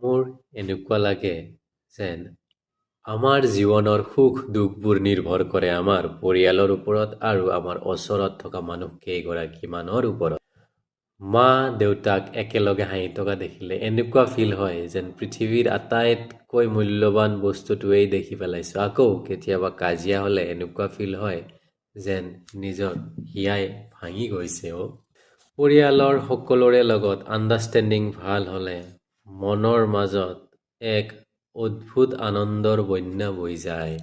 মোৰ এনেকুৱা লাগে যেন আমাৰ জীৱনৰ সুখ দুখবোৰ নিৰ্ভৰ কৰে আমাৰ পৰিয়ালৰ ওপৰত আৰু আমাৰ ওচৰত থকা মানুহ কেইগৰাকীমানৰ ওপৰত। মা দেউতাক একেলগে হাঁহি থকা দেখিলে এনেকুৱা ফিল হয় যেন পৃথিৱীৰ আটাইতকৈ মূল্যৱান বস্তুটোৱেই দেখি পেলাইছোঁ। আকৌ কেতিয়াবা কাজিয়া হ'লে এনেকুৱা ফিল হয় যেন নিজৰ হিয়াই ভাঙি গৈছে পৰিয়ালৰ সকলোৰে লগত আণ্ডাৰষ্টেণ্ডিং ভাল হ'লে মনৰ মাজত এক অদ্ভুত আনন্দৰ বন্যা বৈ যায়।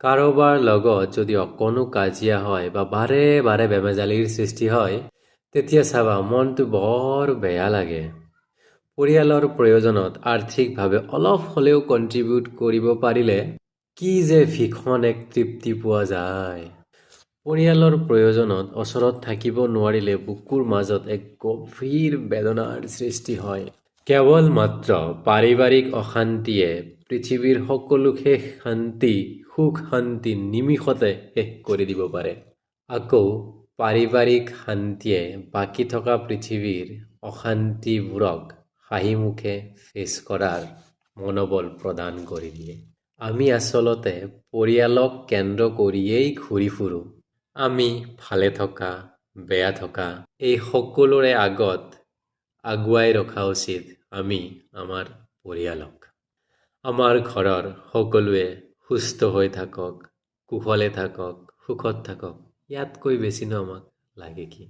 কাৰোবাৰ লগত যদি অকণো কাজিয়া হয় বা বাৰে বাৰে বেমেজালিৰ সৃষ্টি হয় তেতিয়া চাবা মনটো বৰ বেয়া লাগে। পৰিয়ালৰ প্ৰয়োজনত আৰ্থিকভাৱে অলপ হ'লেও কণ্ট্ৰিবিউট কৰিব পাৰিলে কি যে ভীষণ এক তৃপ্তি পোৱা যায়। পৰিয়ালৰ প্ৰয়োজনত ওচৰত থাকিব নোৱাৰিলে বুকুৰ মাজত এক গভীৰ বেদনাৰ সৃষ্টি হয়। কেৱল মাত্ৰ পাৰিবাৰিক অশান্তিয়ে পৃথিৱীৰ সকলো সুখ শান্তি নিমিষতে শেষ কৰি দিব পাৰে। আকৌ পাৰিবাৰিক শান্তিয়ে বাকী থকা পৃথিৱীৰ অশান্তিবোৰক হাঁহিমুখে ফেচ কৰাৰ মনোবল প্ৰদান কৰি দিয়ে। আমি আচলতে পৰিয়ালক কেন্দ্ৰ কৰিয়েই ঘূৰি ফুৰোঁ। আমি ভালে থকা বেয়া থকা এই সকলোৰে আগত আগুৱাই ৰখা উচিত আমি আমাৰ পৰিয়ালক। আমাৰ ঘৰৰ সকলোৱে সুস্থ হৈ থাকক, কুশলে থাকক, সুখত থাকক। ইয়াতকৈ বেছিনো আমাক লাগে কি?